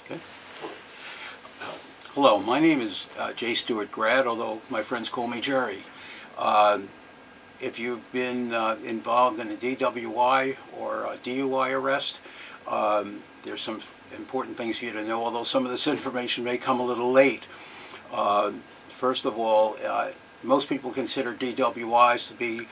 Okay. Hello, my name is J. Stewart Grad, although my friends call me Jerry. Uh, if you've been involved in a DWI or a DUI arrest, there's some important things for you to know, although some of this information may come a little late. First of all, most people consider DWIs to be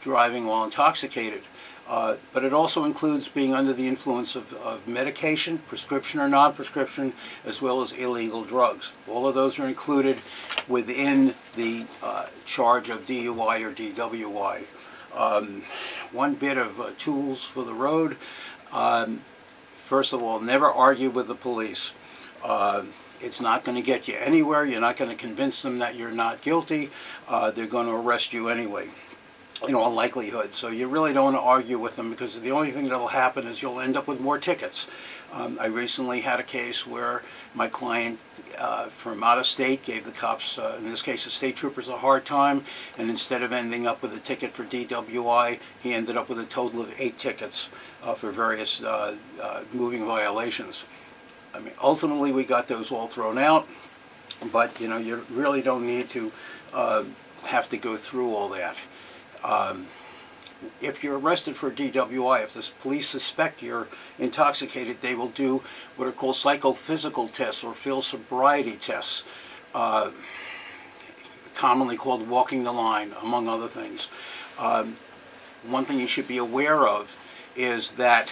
driving while intoxicated. But it also includes being under the influence of medication, prescription or non-prescription, as well as illegal drugs. All of those are included within the charge of DUI or DWI. One bit of tools for the road. First of all, never argue with the police. It's not going to get you anywhere. You're not going to convince them that you're not guilty. They're going to arrest you anyway, in all likelihood. So you really don't want to argue with them, because the only thing that will happen is you'll end up with more tickets. I recently had a case where my client from out of state gave the cops, in this case the state troopers, a hard time, and instead of ending up with a ticket for DWI, he ended up with a total of 8 tickets for various moving violations. I mean, ultimately we got those all thrown out, but you really don't need to have to go through all that. If you're arrested for DWI, if the police suspect you're intoxicated, they will do what are called psychophysical tests or field sobriety tests, commonly called walking the line, among other things. One thing you should be aware of is that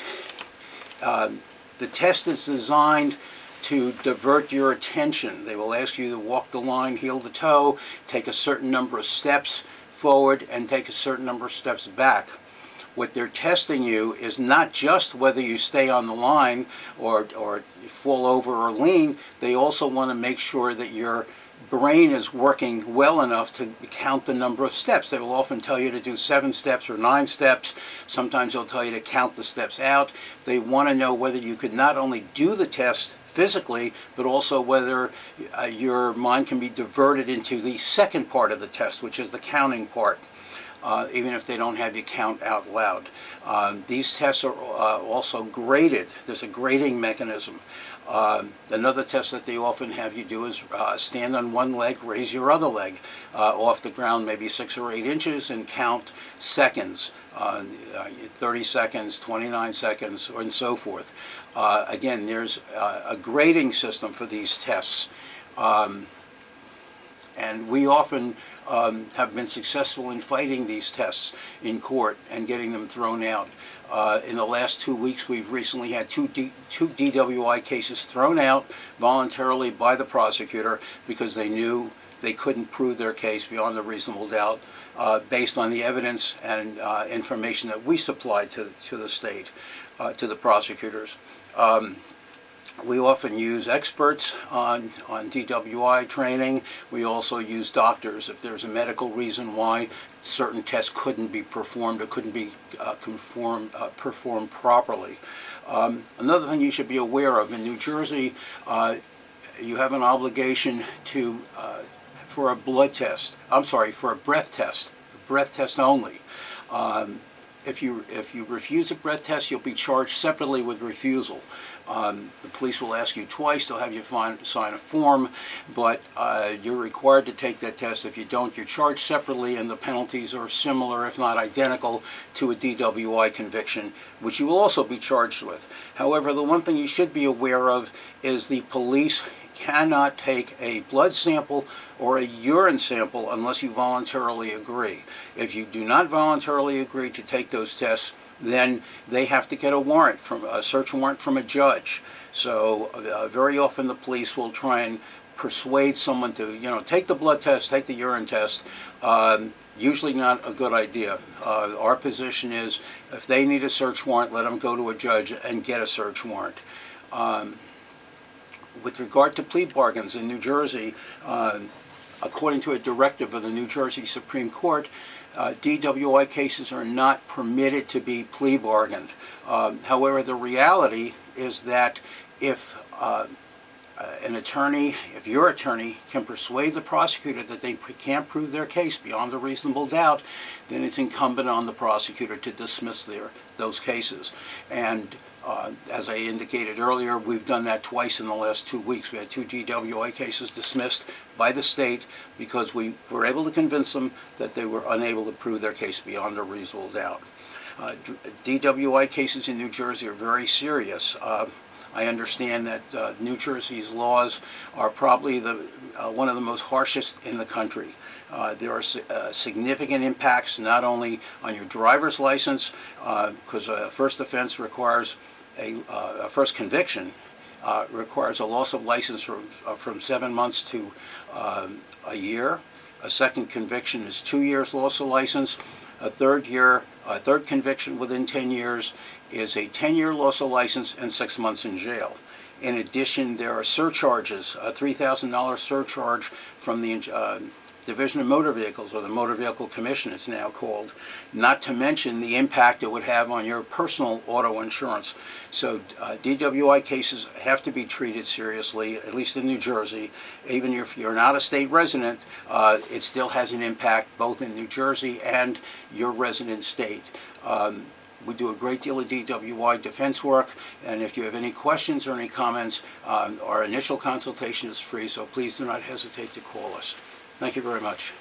the test is designed to divert your attention. They will ask you to walk the line heel to toe, take a certain number of steps forward, and take a certain number of steps back. What they're testing you is not just whether you stay on the line or fall over or lean. They also want to make sure that your brain is working well enough to count the number of steps. They will often tell you to do 7 steps or 9 steps. Sometimes they'll tell you to count the steps out. They want to know whether you could not only do the test physically, but also whether your mind can be diverted into the second part of the test, which is the counting part, even if they don't have you count out loud. These tests are also graded. There's a grading mechanism. Another test that they often have you do is stand on one leg, raise your other leg off the ground maybe 6 or 8 inches, and count seconds, 30 seconds, 29 seconds, and so forth. Again, there's a grading system for these tests. And we often have been successful in fighting these tests in court and getting them thrown out. In the last 2 weeks, we've recently had two DWI cases thrown out voluntarily by the prosecutor because they knew they couldn't prove their case beyond a reasonable doubt based on the evidence and information that we supplied to the state, to the prosecutors. We often use experts on DWI training. We also use doctors if there's a medical reason why certain tests couldn't be performed or couldn't be performed properly. Another thing you should be aware of, in New Jersey, you have an obligation to for a blood test. I'm sorry, for a breath test only. If you refuse a breath test, you'll be charged separately with refusal. The police will ask you twice. They'll have you sign a form, but you're required to take that test. If you don't, you're charged separately, and the penalties are similar, if not identical, to a DWI conviction, which you will also be charged with. However, the one thing you should be aware of is the police cannot take a blood sample or a urine sample unless you voluntarily agree. If you do not voluntarily agree to take those tests, then they have to get a search warrant from a judge. So very often the police will try and persuade someone to, take the blood test, take the urine test. Usually not a good idea. Our position is, if they need a search warrant, let them go to a judge and get a search warrant. With regard to plea bargains in New Jersey, according to a directive of the New Jersey Supreme Court, DWI cases are not permitted to be plea bargained. However, the reality is that if if your attorney can persuade the prosecutor that they can't prove their case beyond a reasonable doubt, then it's incumbent on the prosecutor to dismiss those cases. And As I indicated earlier, we've done that twice in the last 2 weeks. We had 2 DWI cases dismissed by the state because we were able to convince them that they were unable to prove their case beyond a reasonable doubt. DWI cases in New Jersey are very serious. I understand that New Jersey's laws are probably one of the most harshest in the country. There are significant impacts not only on your driver's license, because a first offense requires a first conviction requires a loss of license from 7 months to a year. A second conviction is 2 years loss of license. A third conviction within 10 years is a 10-year loss of license and 6 months in jail. In addition, there are surcharges, a $3,000 surcharge from the Division of Motor Vehicles, or the Motor Vehicle Commission it's now called, not to mention the impact it would have on your personal auto insurance. So DWI cases have to be treated seriously, at least in New Jersey. Even if you're not a state resident, it still has an impact both in New Jersey and your resident state. We do a great deal of DWI defense work, and if you have any questions or any comments, our initial consultation is free, so please do not hesitate to call us. Thank you very much.